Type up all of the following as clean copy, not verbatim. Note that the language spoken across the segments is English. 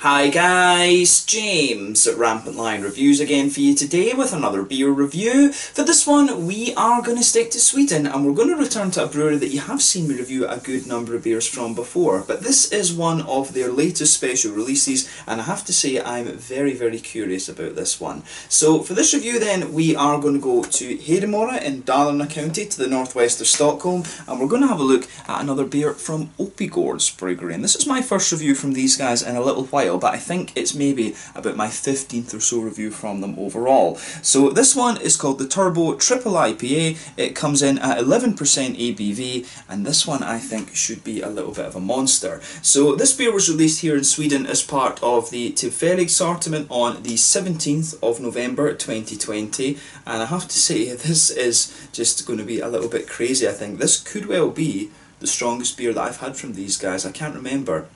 Hi guys, James at RampantLionReviews again for you today with another beer review. For this one we are going to stick to Sweden and we're going to return to a brewery that you have seen me review a good number of beers from before. But this is one of their latest special releases and I have to say I'm very curious about this one. So for this review then we are going to go to Hedemora in Dalarna county to the northwest of Stockholm, and we're going to have a look at another beer from Oppigårds Bryggeri. And this is my first review from these guys in a little while, but I think it's maybe about my 15th or so review from them overall. So this one is called the Thurbo Triple IPA. It comes in at 11% ABV, and this one I think should be a little bit of a monster. So this beer was released here in Sweden as part of the Tillfällig assortment on the 17th of November 2020, and I have to say this is just going to be a little bit crazy. I think this could well be the strongest beer that I've had from these guys. I can't remember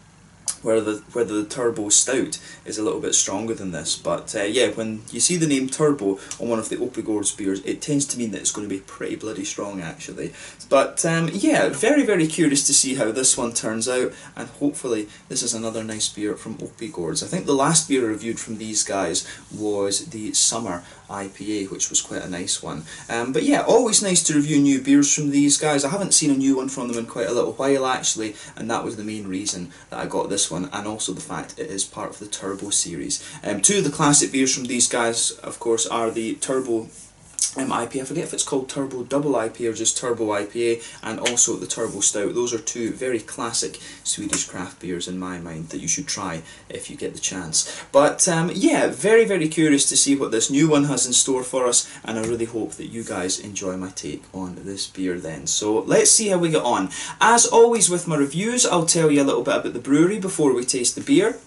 whether the Turbo Stout is a little bit stronger than this, but yeah, when you see the name Turbo on one of the Oppigårds beers, it tends to mean that it's going to be pretty bloody strong actually. But yeah, very curious to see how this one turns out, and hopefully this is another nice beer from Oppigårds. I think the last beer I reviewed from these guys was the Summer IPA, which was quite a nice one. But yeah, always nice to review new beers from these guys. I haven't seen a new one from them in quite a little while actually, and that was the main reason that I got this one, and also the fact it is part of the Turbo series. Two of the classic beers from these guys, of course, are the Turbo IPA, I forget if it's called Turbo Double IPA or just Turbo IPA, and also the Turbo Stout. Those are two very classic Swedish craft beers in my mind that you should try if you get the chance. But yeah, very curious to see what this new one has in store for us, and I really hope that you guys enjoy my take on this beer then. So let's see how we get on. As always with my reviews, I'll tell you a little bit about the brewery before we taste the beer.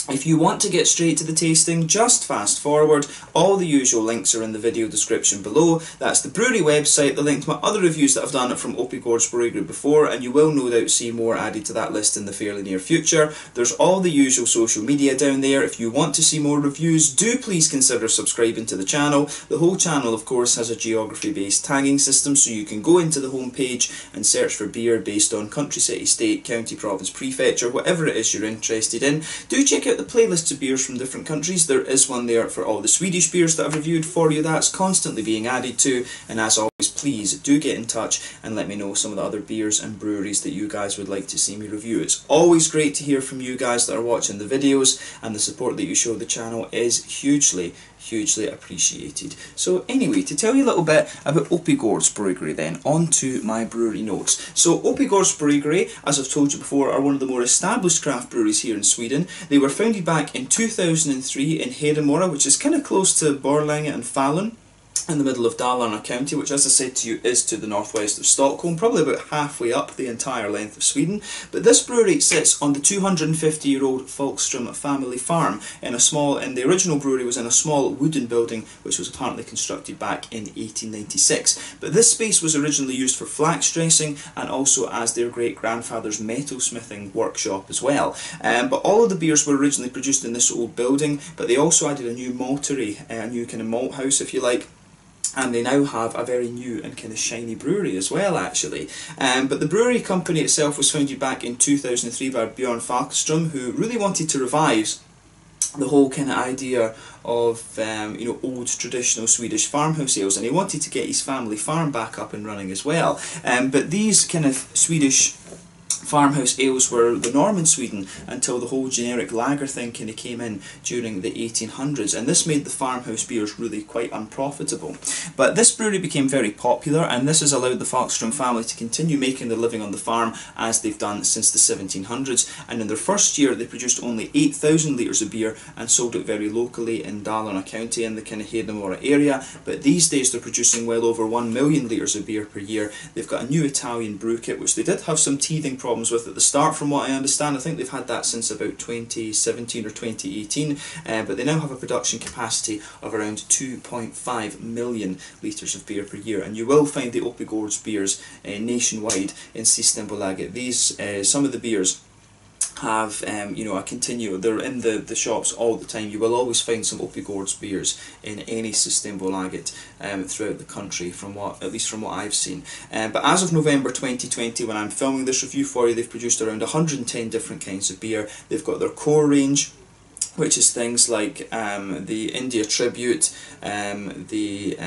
If you want to get straight to the tasting, just fast forward. All the usual links are in the video description below. That's the brewery website, the link to my other reviews that I've done from Oppigårds Bryggeri before, and you will no doubt see more added to that list in the fairly near future. There's all the usual social media down there. If you want to see more reviews, do please consider subscribing to the channel. The whole channel, of course, has a geography-based tagging system, so you can go into the home page and search for beer based on country, city, state, county, province, prefecture, whatever it is you're interested in. Do check out the playlists of beers from different countries. There is one there for all the Swedish beers that I've reviewed for you. That's constantly being added to, and as always, please do get in touch and let me know some of the other beers and breweries that you guys would like to see me review. It's always great to hear from you guys that are watching the videos, and the support that you show the channel is hugely appreciated. So anyway, to tell you a little bit about Oppigårds Bryggeri then, on to my brewery notes. So Oppigårds Bryggeri, as I've told you before, are one of the more established craft breweries here in Sweden. They were founded back in 2003 in Hedemora, which is kind of close to Borlänge and Falun, in the middle of Dalarna county, which, as I said to you, is to the northwest of Stockholm, probably about halfway up the entire length of Sweden. But this brewery sits on the 250-year-old Folkstrom family farm in a small, and the original brewery was in a small wooden building which was apparently constructed back in 1896. But this space was originally used for flax dressing and also as their great-grandfather's metalsmithing workshop as well. But all of the beers were originally produced in this old building, but they also added a new maltery, a new kind of malt house if you like, and they now have a very new and kind of shiny brewery as well actually. But the brewery company itself was founded back in 2003 by Björn Falkström, who really wanted to revive the whole kind of idea of you know, old traditional Swedish farmhouse ales, and he wanted to get his family farm back up and running as well. But these kind of Swedish farmhouse ales were the norm in Sweden until the whole generic lager thing kind of came in during the 1800s, and this made the farmhouse beers really quite unprofitable. But this brewery became very popular, and this has allowed the Falkström family to continue making their living on the farm as they've done since the 1700s, and in their first year they produced only 8,000 litres of beer and sold it very locally in Dalarna county in the kind of Hedemora area. But these days they're producing well over 1 million litres of beer per year. They've got a new Italian brew kit, which they did have some teething problems with at the start from what I understand. I think they've had that since about 2017 or 2018, but they now have a production capacity of around 2.5 million litres of beer per year, and you will find the Oppigårds beers nationwide in Systembolaget. These, some of the beers have you know, they're in the shops all the time. You will always find some Oppigårds beers in any Systembolaget throughout the country, at least from what I've seen. But as of November 2020, when I'm filming this review for you, they've produced around 110 different kinds of beer. They've got their core range, which is things like the India Tribute, the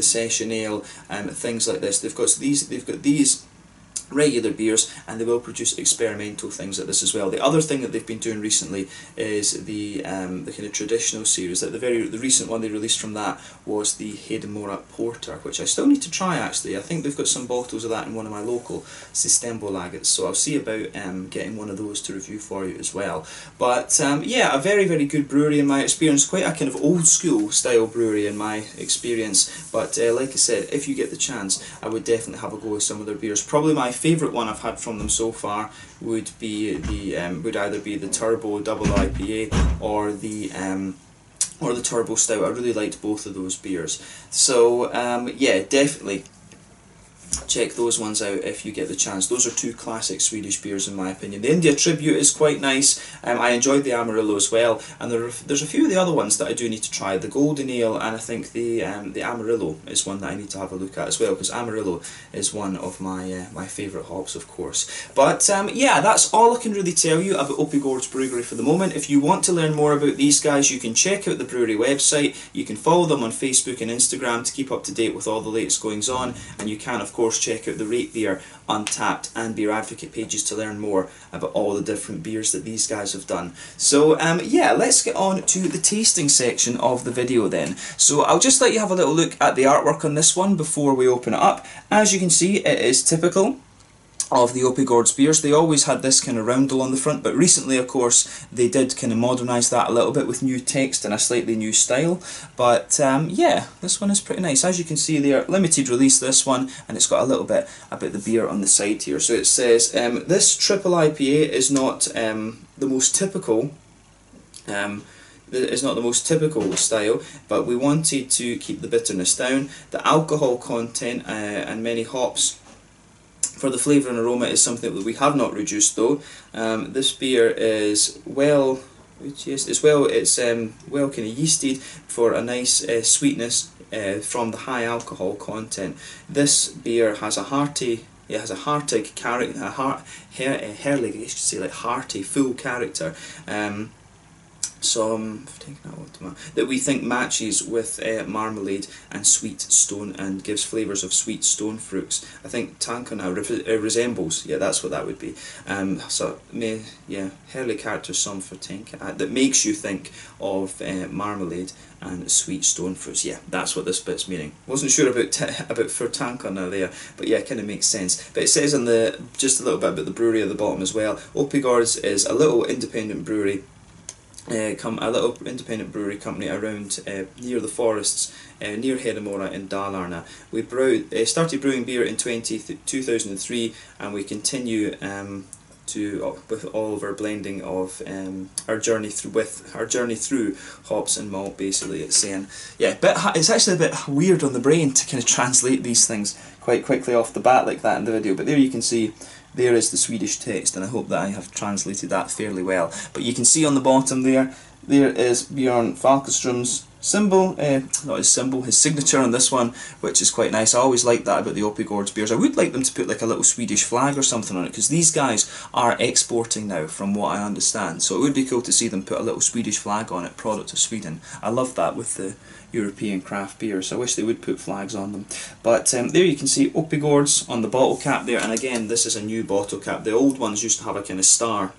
Session Ale, things like this. They've got these regular beers, and they will produce experimental things like this as well. The other thing that they've been doing recently is the kind of traditional series. Like the recent one they released from that was the Hedemora Porter, which I still need to try actually. I think they've got some bottles of that in one of my local Systembolaget, so I'll see about getting one of those to review for you as well. But yeah, a very, very good brewery in my experience, quite a kind of old school style brewery in my experience, but like I said, if you get the chance, I would definitely have a go with some of their beers. Probably my favourite one I've had from them so far would be the would either be the Thurbo Double IPA or the Thurbo Stout. I really liked both of those beers. So yeah, definitely check those ones out if you get the chance. Those are two classic Swedish beers in my opinion. The India Tribute is quite nice. I enjoyed the Amarillo as well, and there's a few of the other ones that I do need to try. The Golden Ale, and I think the Amarillo is one that I need to have a look at as well, because Amarillo is one of my my favourite hops, of course. But yeah, that's all I can really tell you about Oppigårds Bryggeri for the moment. If you want to learn more about these guys, you can check out the brewery website. You can follow them on Facebook and Instagram to keep up to date with all the latest goings on, and you can of course check out the Rate Beer, Untappd and Beer Advocate pages to learn more about all the different beers that these guys have done. So yeah, let's get on to the tasting section of the video then. So I'll just let you have a little look at the artwork on this one before we open it up. As you can see, it is typical of the Oppigårds beers. They always had this kind of roundel on the front, but recently of course they did kind of modernise that a little bit with new text and a slightly new style. But yeah, this one is pretty nice. As you can see, they are limited release, this one, and it's got a little bit about the beer on the side here. So it says this triple IPA is not the most typical style, but we wanted to keep the bitterness down. The alcohol content and many hops for the flavour and aroma is something that we have not reduced though. This beer is well kind of yeasted for a nice sweetness from the high alcohol content. This beer has a hearty, herlig, I should say, like hearty, full character. That we think matches with marmalade and sweet stone, and gives flavours of sweet stone fruits. I think Tankana resembles, yeah, that's what that would be. Herlig character som för Tankana, that makes you think of marmalade and sweet stone fruits. Yeah, that's what this bit's meaning. Wasn't sure about for Tankana there, but yeah, it kind of makes sense. But it says on the just a little bit about the brewery at the bottom as well. Oppigårds is a little independent brewery. A little independent brewery company around near the forests, near Hedemora in Dalarna. We started brewing beer in 2003, and we continue with all of our blending of our journey through hops and malt. Basically, it's saying, yeah, it's actually a bit weird on the brain to kind of translate these things quite quickly off the bat like that in the video. But there you can see. There is the Swedish text, and I hope that I have translated that fairly well. But you can see on the bottom there is Björn Falkeström's symbol, not his symbol, his signature on this one, which is quite nice. I always like that about the Oppigårds beers. I would like them to put like a little Swedish flag or something on it, because these guys are exporting now, from what I understand. So it would be cool to see them put a little Swedish flag on it, product of Sweden. I love that with the European craft beers. I wish they would put flags on them. But there you can see Oppigårds on the bottle cap there, and again, this is a new bottle cap. The old ones used to have a kind of star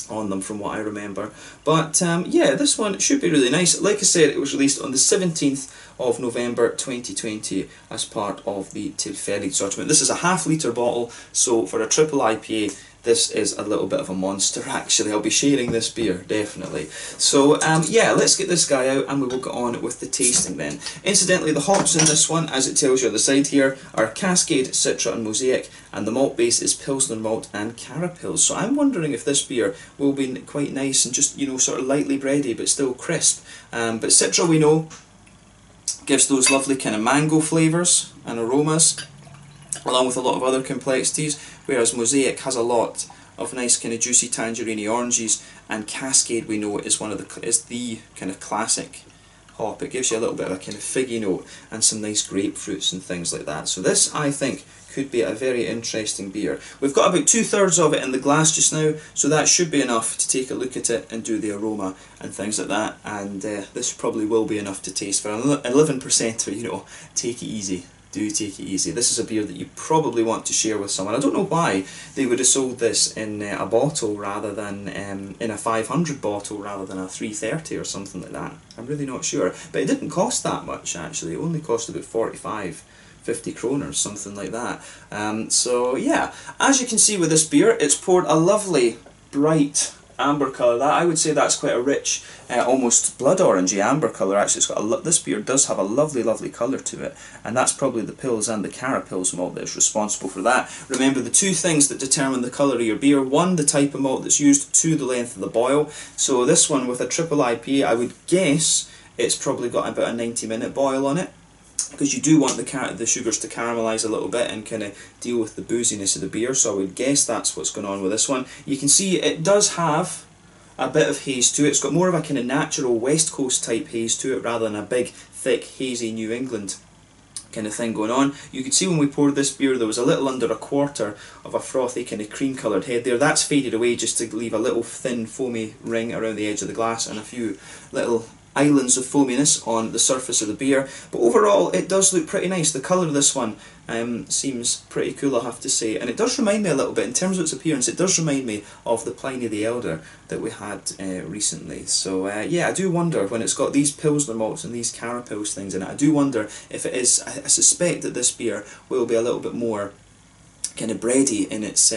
on them from what I remember. But yeah, this one should be really nice. Like I said, it was released on the 17th of November 2020 as part of the Tillfällig sortiment. This is a half-litre bottle, so for a triple IPA this is a little bit of a monster actually. I'll be sharing this beer, definitely. So yeah, let's get this guy out and we will get on with the tasting then. Incidentally, the hops in this one, as it tells you on the side here, are Cascade, Citra and Mosaic, and the malt base is Pilsner malt and Carapils. So I'm wondering if this beer will be quite nice and just, you know, sort of lightly bready but still crisp. But Citra, we know, gives those lovely kind of mango flavours and aromas, along with a lot of other complexities, whereas Mosaic has a lot of nice kind of juicy tangerine oranges, and Cascade, we know, is the kind of classic hop. It gives you a little bit of a kind of figgy note and some nice grapefruits and things like that. So this, I think, could be a very interesting beer. We've got about 2/3 of it in the glass just now, so that should be enough to take a look at it and do the aroma and things like that. And this probably will be enough to taste for an 11%. You know, take it easy. Do take it easy. This is a beer that you probably want to share with someone. I don't know why they would have sold this in a bottle rather than in a 500 bottle rather than a 330 or something like that. I'm really not sure. But it didn't cost that much actually. It only cost about 50 kroners, something like that. So yeah, as you can see with this beer, it's poured a lovely bright amber colour. That I would say that's quite a rich, almost blood orangey amber colour. Actually, it's got this beer does have a lovely, lovely colour to it, and that's probably the Pils and the Carapils malt that is responsible for that. Remember the two things that determine the colour of your beer: one, the type of malt that's used; two, the length of the boil. So this one with a triple IPA, I would guess it's probably got about a 90-minute boil on it, because you do want the sugars to caramelise a little bit and kind of deal with the booziness of the beer, so I would guess that's what's going on with this one. You can see it does have a bit of haze to it. It's got more of a kind of natural West Coast type haze to it rather than a big, thick, hazy New England kind of thing going on. You can see when we poured this beer there was a little under a quarter of a frothy kind of cream coloured head there. That's faded away just to leave a little thin foamy ring around the edge of the glass and a few little islands of foaminess on the surface of the beer, but overall it does look pretty nice. The colour of this one seems pretty cool, I have to say, and it does remind me a little bit, in terms of its appearance, it does remind me of the Pliny the Elder that we had recently. So yeah, I do wonder, when it's got these Pilsner malts and these Carapils things in it, I do wonder if it is, I suspect that this beer will be a little bit more kind of bready in its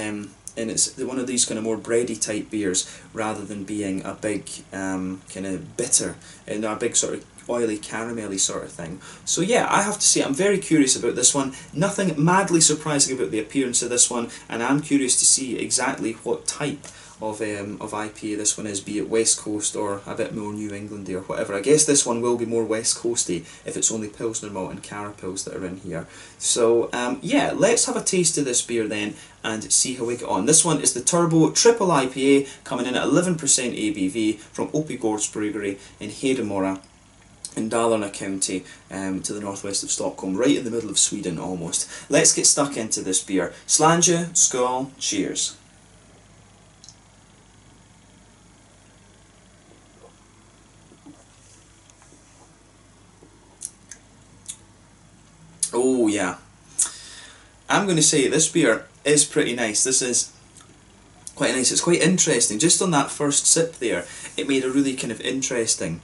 and it's one of these kind of more bready type beers rather than being a big kind of bitter and a big sort of oily caramelly sort of thing. So yeah, I have to say I'm very curious about this one. Nothing madly surprising about the appearance of this one, and I'm curious to see exactly what type of IPA this one is, be it West Coast or a bit more New Englandy or whatever. I guess this one will be more West Coasty if it's only Pilsner malt and Carapils that are in here. So yeah, let's have a taste of this beer then and see how we get on. This one is the Thurbo Triple IPA, coming in at 11% ABV from Oppigårds Bryggeri in Hedemora in Dalarna county, to the northwest of Stockholm, right in the middle of Sweden almost. Let's get stuck into this beer. Slange, skål, cheers. Oh yeah, I'm going to say this beer is pretty nice. This is quite nice. It's quite interesting. Just on that first sip there, it made a really kind of interesting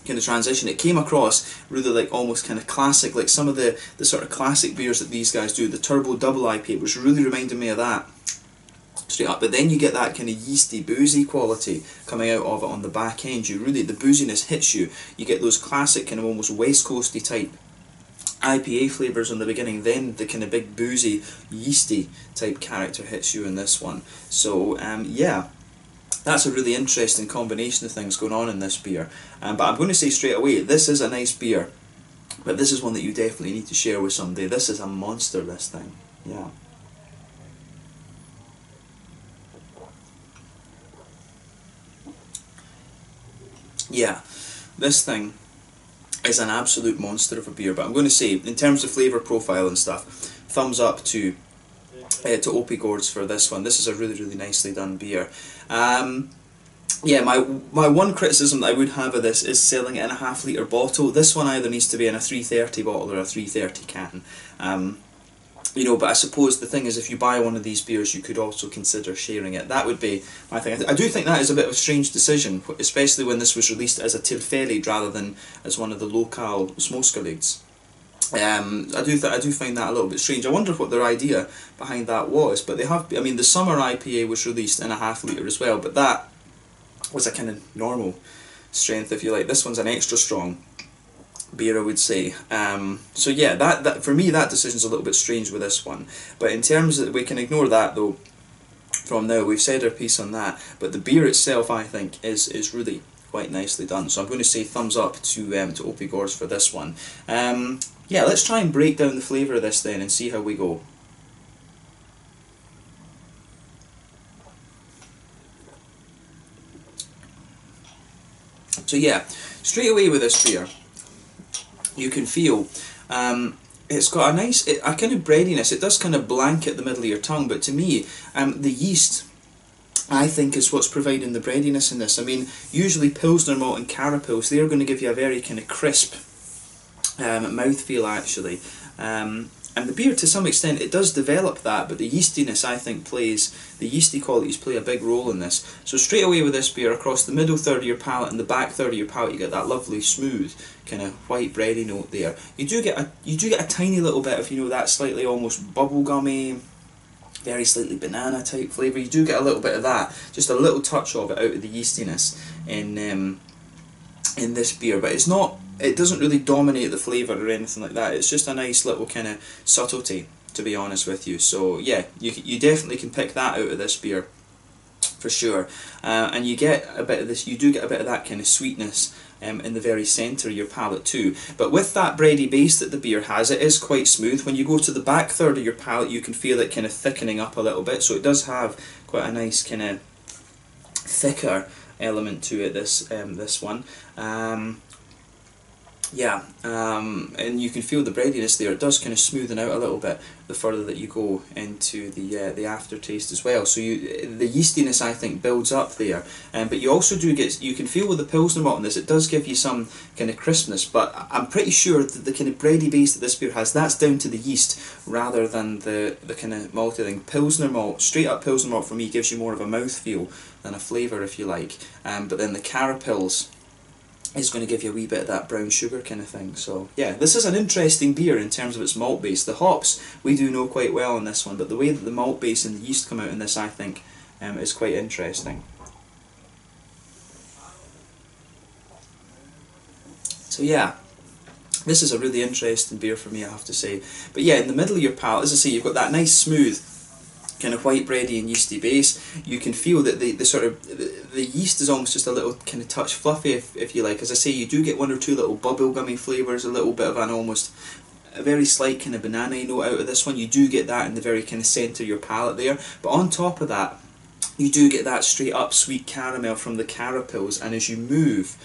kind of transition. It came across really like almost kind of classic, like some of the sort of classic beers that these guys do. The Thurbo Double IPA, which really reminded me of that straight up, but then you get that kind of yeasty, boozy quality coming out of it on the back end. You really, the booziness hits you. You get those classic kind of almost West Coasty type IPA flavours on the beginning, then the kind of big boozy, yeasty type character hits you in this one. So yeah, that's a really interesting combination of things going on in this beer. But I'm going to say straight away, this is a nice beer, but this is one that you definitely need to share with somebody. This is a monster, this thing. Yeah. Yeah, this thing is an absolute monster of a beer, but I'm going to say, in terms of flavour profile and stuff, thumbs up to Oppigårds for this one. This is a really, really nicely done beer. Yeah, my one criticism that I would have of this is selling it in a half-litre bottle. This one either needs to be in a 330 bottle or a 330 can. You know, but I suppose the thing is, if you buy one of these beers, you could also consider sharing it. That would be my thing. I do think that is a bit of a strange decision, especially when this was released as a tillfällig rather than as one of the local småskaligs. I do find that a little bit strange. I wonder what their idea behind that was. But they have, I mean, the summer IPA was released in a half-litre as well, but that was a kind of normal strength, if you like. This one's an extra strong beer, I would say. So yeah, that for me, that decision's a little bit strange with this one. But in terms of, we can ignore that though from now. We've said our piece on that. But the beer itself, I think, is really quite nicely done. So I'm going to say thumbs up to Oppigårds for this one. Yeah, let's try and break down the flavour of this then and see how we go. So yeah, straight away with this beer, you can feel it's got a nice, a kind of breadiness. It does kind of blanket the middle of your tongue, but to me, the yeast, I think, is what's providing the breadiness in this. I mean, usually Pilsner malt and carapils, they're going to give you a very kind of crisp mouthfeel, actually. And the beer, to some extent, it does develop that, but the yeastiness, I think, the yeasty qualities play a big role in this. So straight away with this beer, across the middle third of your palate and the back third of your palate, you get that lovely, smooth, kind of white bready note there. You do get a tiny little bit of, you know, that slightly almost bubblegummy, very slightly banana type flavour. You do get a little bit of that, just a little touch of it out of the yeastiness in this beer, but it's not. It doesn't really dominate the flavour or anything like that. It's just a nice little kind of subtlety, to be honest with you. So yeah, you definitely can pick that out of this beer, for sure. And you get a bit of this. You do get a bit of that kind of sweetness in the very centre of your palate too. But with that bready base that the beer has, it is quite smooth. When you go to the back third of your palate, you can feel it kind of thickening up a little bit. So it does have quite a nice kind of thicker element to it. This one. Yeah, and you can feel the breadiness there. It does kind of smoothen out a little bit the further that you go into the aftertaste as well. So the yeastiness, I think, builds up there. But you also do get, you can feel with the Pilsner malt in this, it does give you some kind of crispness. But I'm pretty sure that the kind of bready base that this beer has, that's down to the yeast rather than the kind of malty thing. Pilsner malt, straight up Pilsner malt for me, gives you more of a mouthfeel than a flavour, if you like. But then the carapils is going to give you a wee bit of that brown sugar kind of thing. So yeah, this is an interesting beer in terms of its malt base. The hops we do know quite well in this one, but the way that the malt base and the yeast come out in this, I think, is quite interesting. So yeah, this is a really interesting beer for me, I have to say. But yeah, in the middle of your palate, as I say, you've got that nice smooth kind of white bready and yeasty base. You can feel that the yeast is almost just a little kind of touch fluffy, if you like. As I say, you do get one or two little bubblegummy flavours, a little bit of a very slight kind of banana note out of this one. You do get that in the very kind of centre of your palate there. But on top of that, you do get that straight up sweet caramel from the carapils, and as you move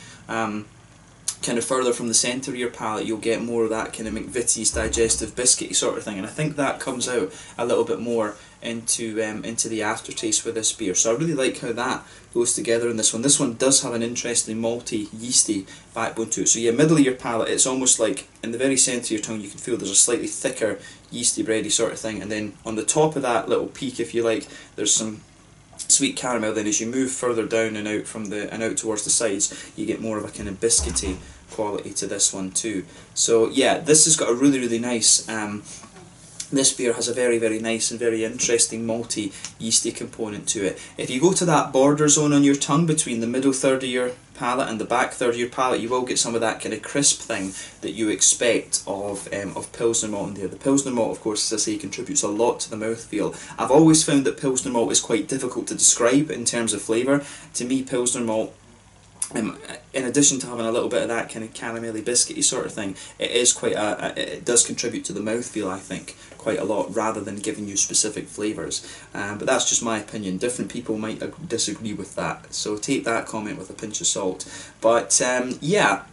kind of further from the centre of your palate, you'll get more of that kind of McVitie's digestive biscuity sort of thing, and I think that comes out a little bit more into the aftertaste with this beer. So I really like how that goes together in this one. This one does have an interesting malty, yeasty backbone to it. So yeah, middle of your palate, it's almost like in the very centre of your tongue, you can feel there's a slightly thicker, yeasty, bready sort of thing, and then on the top of that little peak, if you like, there's some sweet caramel. Then as you move further down and out towards the sides, you get more of a kind of biscuity quality to this one too. So yeah, this has got a really, really nice, this beer has a very, very nice and very interesting malty, yeasty component to it. If you go to that border zone on your tongue between the middle third of your palate and the back third of your palate, you will get some of that kind of crisp thing that you expect of Pilsner malt in there. The Pilsner malt, of course, as I say, contributes a lot to the mouthfeel. I've always found that Pilsner malt is quite difficult to describe in terms of flavour. To me, Pilsner malt, in addition to having a little bit of that kind of caramelly biscuity sort of thing, it is quite it does contribute to the mouthfeel, I think, quite a lot, rather than giving you specific flavours. But that's just my opinion. Different people might disagree with that, so take that comment with a pinch of salt. But yeah,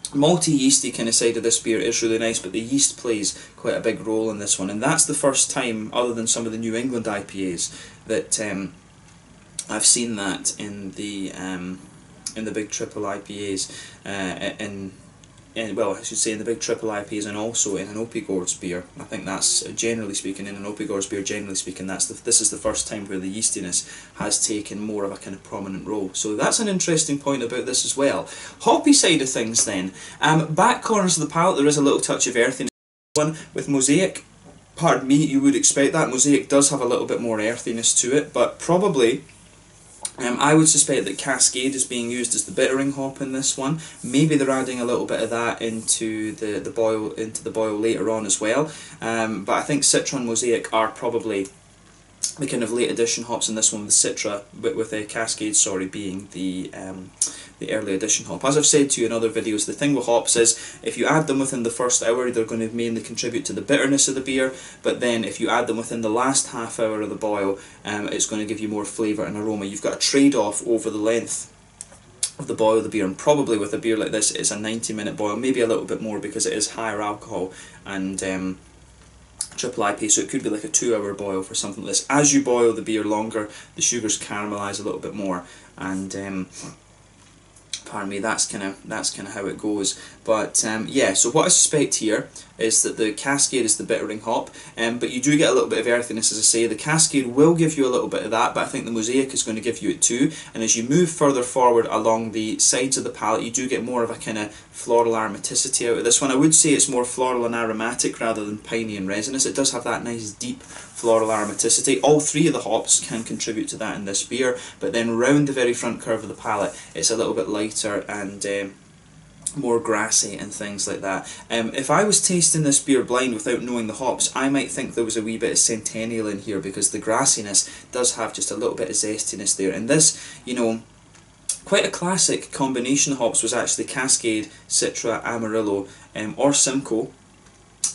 malty, yeasty kind of side of this beer is really nice, but the yeast plays quite a big role in this one, and that's the first time, other than some of the New England IPAs, that I've seen that in the big triple IPAs, well, I should say in the big triple IPAs, and also in an Oppigårds beer. I think that's, generally speaking, in an Oppigårds beer, generally speaking, this is the first time where the yeastiness has taken more of a kind of prominent role. So that's an interesting point about this as well. Hoppy side of things then, back corners of the palate, there is a little touch of earthiness. One with Mosaic, pardon me, you would expect that. Mosaic does have a little bit more earthiness to it, but probably I would suspect that Cascade is being used as the bittering hop in this one. Maybe they're adding a little bit of that into the boil later on as well. But I think Citra and Mosaic are probably the kind of late addition hops in this one, with Citra, with the Cascade, sorry, being the early addition hop. As I've said to you in other videos, the thing with hops is if you add them within the first hour, they're going to mainly contribute to the bitterness of the beer, but then if you add them within the last half hour of the boil, it's going to give you more flavour and aroma. You've got a trade-off over the length of the boil of the beer, and probably with a beer like this it's a 90-minute boil, maybe a little bit more because it is higher alcohol and triple IPA, so it could be like a 2-hour boil for something like this. As you boil the beer longer, the sugars caramelise a little bit more, and pardon me, that's kind of how it goes. But yeah, so what I suspect here is that the Cascade is the bittering hop, but you do get a little bit of earthiness, as I say. The Cascade will give you a little bit of that, but I think the Mosaic is going to give you it too. And as you move further forward along the sides of the palate, you do get more of a kind of floral aromaticity out of this one. I would say it's more floral and aromatic rather than piney and resinous. It does have that nice deep floral aromaticity. All three of the hops can contribute to that in this beer, but then round the very front curve of the palate, it's a little bit lighter and more grassy and things like that. If I was tasting this beer blind without knowing the hops, I might think there was a wee bit of Centennial in here, because the grassiness does have just a little bit of zestiness there. And this, you know, quite a classic combination of hops was actually Cascade, Citra, Amarillo, or Simcoe,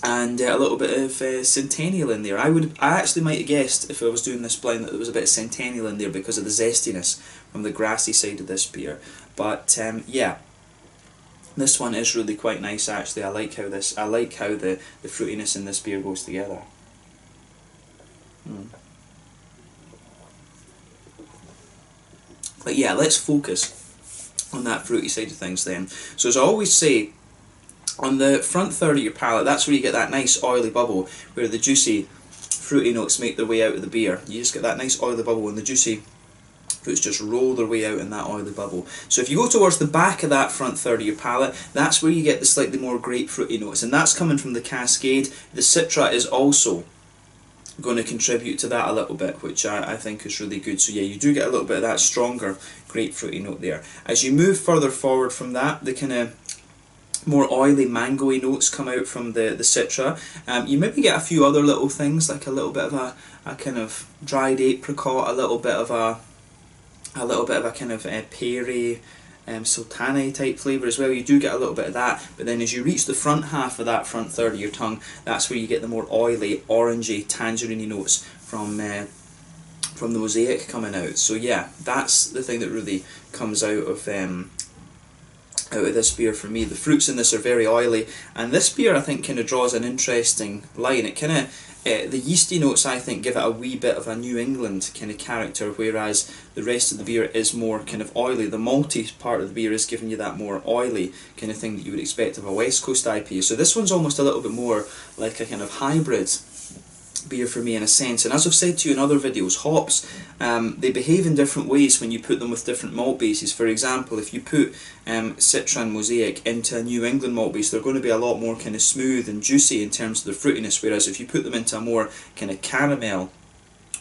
and a little bit of Centennial in there. I actually might have guessed, if I was doing this blind, that there was a bit of Centennial in there because of the zestiness from the grassy side of this beer. But yeah, this one is really quite nice actually. I like how the fruitiness in this beer goes together. But yeah, let's focus on that fruity side of things then. So as I always say, on the front third of your palate, that's where you get that nice oily bubble, where the juicy fruity notes make their way out of the beer. You just get that nice oily bubble, and the juicy fruits just roll their way out in that oily bubble. So if you go towards the back of that front third of your palate, that's where you get the slightly more grapefruity notes, and that's coming from the Cascade. The Citra is also going to contribute to that a little bit, which I think is really good. So yeah, you do get a little bit of that stronger grapefruity note there. As you move further forward from that, the kind of more oily mango-y notes come out from the Citra. You maybe get a few other little things, like a little bit of a kind of dried apricot, a little bit of a kind of peary, sultana type flavour as well. You do get a little bit of that, but then as you reach the front half of that front third of your tongue, that's where you get the more oily, orangey, tangerine notes from the Mosaic coming out. So yeah, that's the thing that really comes out of this beer for me. The fruits in this are very oily, and this beer I think kind of draws an interesting line. It kind of the yeasty notes, I think, give it a wee bit of a New England kind of character, whereas the rest of the beer is more kind of oily. The malty part of the beer is giving you that more oily kind of thing that you would expect of a West Coast IPA. So this one's almost a little bit more like a kind of hybrid beer for me in a sense. And as I've said to you in other videos, hops, they behave in different ways when you put them with different malt bases. For example, if you put Citra and Mosaic into a New England malt base, they're going to be a lot more kind of smooth and juicy in terms of the fruitiness, whereas if you put them into a more kind of caramel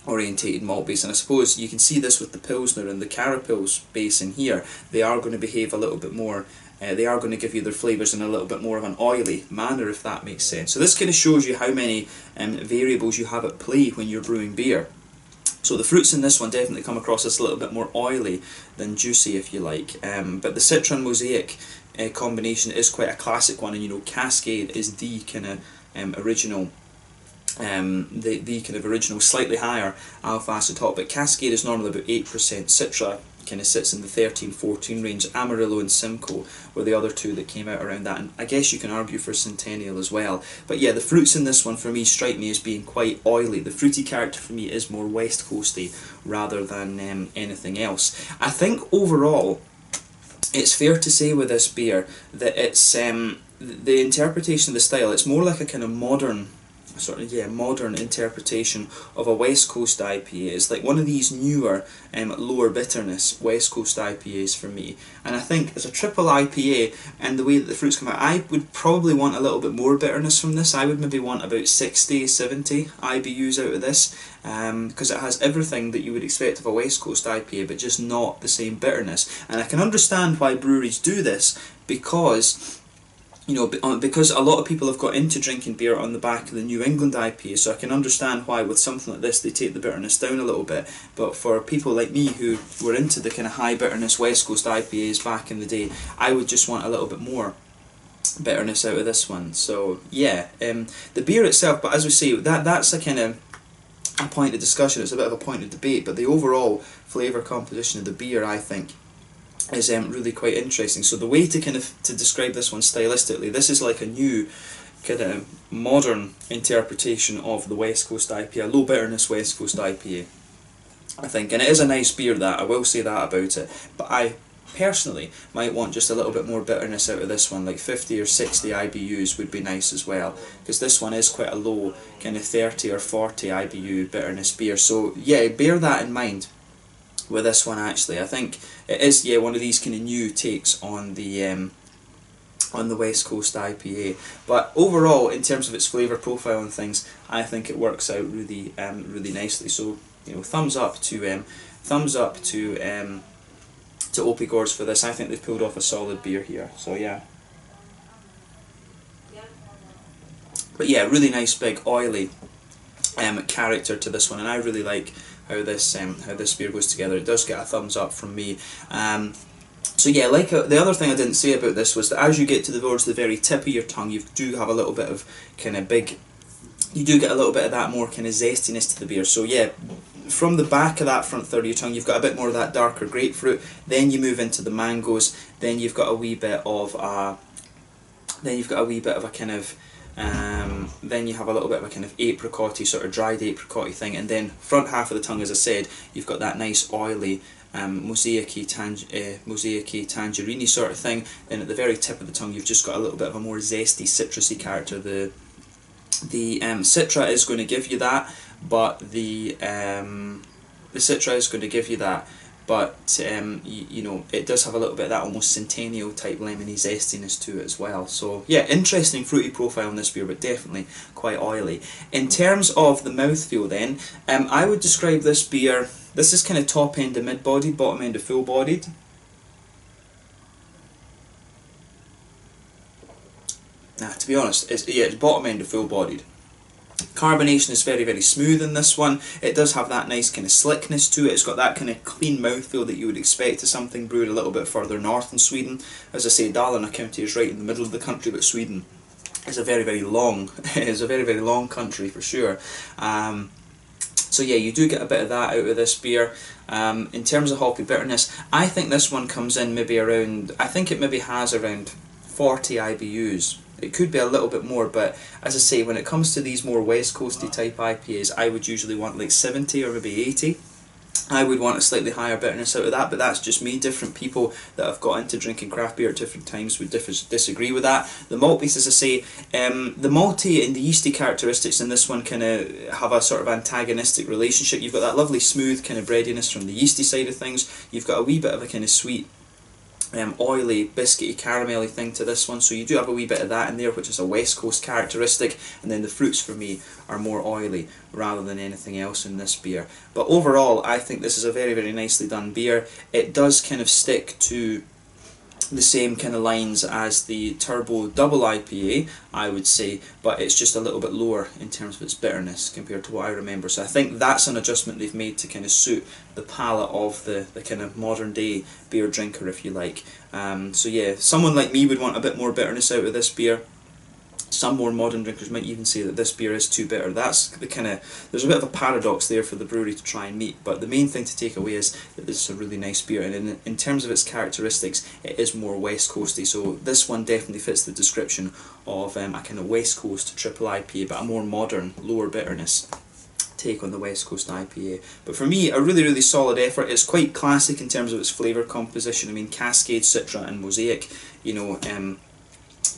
orientated malt base, and I suppose you can see this with the Pilsner and the Carapils base in here, they are going to behave a little bit more, they are going to give you their flavours in a little bit more of an oily manner, if that makes sense. So this kind of shows you how many variables you have at play when you're brewing beer. So the fruits in this one definitely come across as a little bit more oily than juicy, if you like. But the Citra and Mosaic combination is quite a classic one, and you know, Cascade is the kind of original, the kind of original, slightly higher alpha acid hop. But Cascade is normally about 8%. Citra kind of sits in the 13-14 range. Amarillo and Simcoe were the other two that came out around that, and I guess you can argue for Centennial as well. But yeah, the fruits in this one for me strike me as being quite oily. The fruity character for me is more West Coasty rather than anything else. I think overall it's fair to say with this beer that it's the interpretation of the style, it's more like a kind of modern modern interpretation of a West Coast IPA. It's like one of these newer, lower bitterness West Coast IPAs for me. And I think as a triple IPA, and the way that the fruits come out, I would probably want a little bit more bitterness from this. I would maybe want about 60, 70 IBUs out of this, because it has everything that you would expect of a West Coast IPA, but just not the same bitterness. And I can understand why breweries do this, because because a lot of people have got into drinking beer on the back of the New England IPA, so I can understand why with something like this they take the bitterness down a little bit. But for people like me who were into the kind of high bitterness West Coast IPAs back in the day, I would just want a little bit more bitterness out of this one. So yeah, the beer itself, but as we say, that's a kind of a point of discussion, it's a bit of a point of debate, but the overall flavour composition of the beer, I think, is really quite interesting. So the way to to describe this one stylistically, this is like a new kind of modern interpretation of the West Coast IPA, low bitterness West Coast IPA, I think, and it is a nice beer, that I will say that about it, but I personally might want just a little bit more bitterness out of this one, like 50 or 60 IBUs would be nice as well, because this one is quite a low kind of 30 or 40 IBU bitterness beer. So yeah, bear that in mind with this one. Actually, I think it is, yeah, one of these kind of new takes on the West Coast IPA. But overall, in terms of its flavour profile and things, I think it works out really really nicely. So, you know, thumbs up to Oppigårds for this. I think they've pulled off a solid beer here. So yeah. But yeah, really nice big oily character to this one, and I really like how this beer goes together. It does get a thumbs up from me. So yeah, like the other thing I didn't say about this was that as you get towards the very tip of your tongue, you do have a little bit of kind of you do get a little bit of that more kind of zestiness to the beer. So yeah, from the back of that front third of your tongue, you've got a bit more of that darker grapefruit. Then you move into the mangoes. Then you've got a wee bit of a kind of then you have a little bit of a kind of apricot-y, sort of dried apricot-y thing, and then front half of the tongue, as I said, you've got that nice oily mosaic-y tangerine sort of thing. Then at the very tip of the tongue, you've just got a little bit of a more zesty, citrusy character. The Citra is going to give you that, but you know, it does have a little bit of that almost Centennial type lemony zestiness to it as well. So yeah, interesting fruity profile in this beer, but definitely quite oily. In terms of the mouthfeel then, I would describe this beer, this is kind of top end to mid-bodied, bottom end to full-bodied. To be honest, it's bottom end to full-bodied. Carbonation is very, very smooth in this one. It does have that nice kind of slickness to it. It's got that kind of clean mouthfeel that you would expect to something brewed a little bit further north in Sweden. As I say, Dalarna county is right in the middle of the country, but Sweden is a very, very long, is a very, very long country for sure. So yeah, you do get a bit of that out of this beer. In terms of hoppy bitterness, I think this one comes in maybe around, I think it maybe has around 40 IBUs. It could be a little bit more, but as I say, when it comes to these more West Coasty type IPAs, I would usually want like 70 or maybe 80. I would want a slightly higher bitterness out of that, but that's just me. Different people that have got into drinking craft beer at different times would disagree with that. The malt base, as I say, the malty and the yeasty characteristics in this one kind of have a sort of antagonistic relationship. You've got that lovely smooth kind of breadiness from the yeasty side of things. You've got a wee bit of a kind of sweet, oily, biscuity, caramelly thing to this one, so you do have a wee bit of that in there, which is a West Coast characteristic, and then the fruits for me are more oily rather than anything else in this beer. But overall, I think this is a very, very nicely done beer. It does kind of stick to the same kind of lines as the Thurbo double IPA, I would say, but it's just a little bit lower in terms of its bitterness compared to what I remember. So I think that's an adjustment they've made to kind of suit the palate of the kind of modern day beer drinker, if you like. So yeah, someone like me would want a bit more bitterness out of this beer. Some more modern drinkers might even say that this beer is too bitter. That's the kind of, there's a bit of a paradox there for the brewery to try and meet, but the main thing to take away is that this is a really nice beer, and in terms of its characteristics, it is more West Coasty. So this one definitely fits the description of a kind of West Coast triple IPA, but a more modern, lower bitterness take on the West Coast IPA. But for me, a really, really solid effort. It's quite classic in terms of its flavour composition. I mean, Cascade, Citra and Mosaic, you know,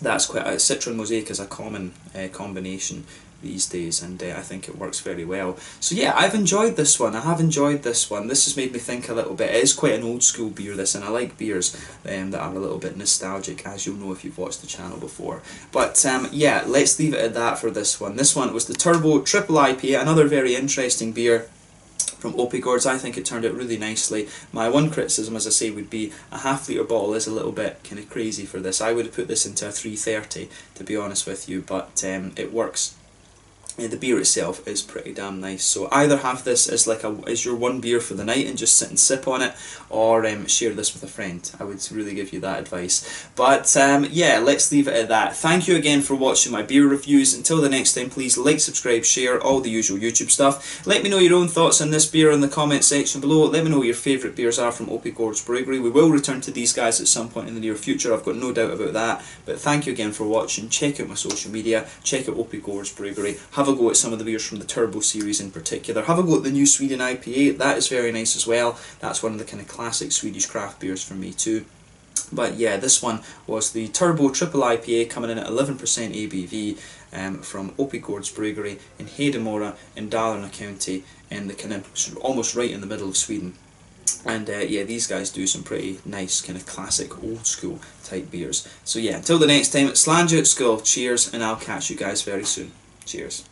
that's quite, Citra and Mosaic is a common combination these days, and I think it works very well. So yeah, I've enjoyed this one. I have enjoyed this one. This has made me think a little bit. It is quite an old school beer, this, and I like beers that are a little bit nostalgic, as you'll know if you've watched the channel before. But yeah, let's leave it at that for this one. This one was the Thurbo Triple IPA, another very interesting beer from Oppigårds. I think it turned out really nicely. My one criticism, as I say, would be a half-litre bottle is a little bit kind of crazy for this. I would have put this into a 330, to be honest with you, but it works the beer itself is pretty damn nice. So either have this as as your one beer for the night and just sit and sip on it, or share this with a friend. I would really give you that advice. But yeah, let's leave it at that. Thank you again for watching my beer reviews. Until the next time, please like, subscribe, share, all the usual YouTube stuff. Let me know your own thoughts on this beer in the comment section below. Let me know what your favourite beers are from Oppigårds Bryggeri. We will return to these guys at some point in the near future, I've got no doubt about that. But thank you again for watching. Check out my social media, check out Oppigårds Bryggeri, have a go at some of the beers from the Thurbo series in particular. Have a go at the new Sweden IPA, that is very nice as well. That's one of the kind of classic Swedish craft beers for me too. But yeah, this one was the Thurbo Triple IPA coming in at 11% ABV from Oppigårds Bryggeri in Hedemora in Dalarna County, in the kind of almost right in the middle of Sweden. And yeah, these guys do some pretty nice kind of classic old school type beers. So yeah, until the next time, Slanja at Skull, cheers, and I'll catch you guys very soon. Cheers.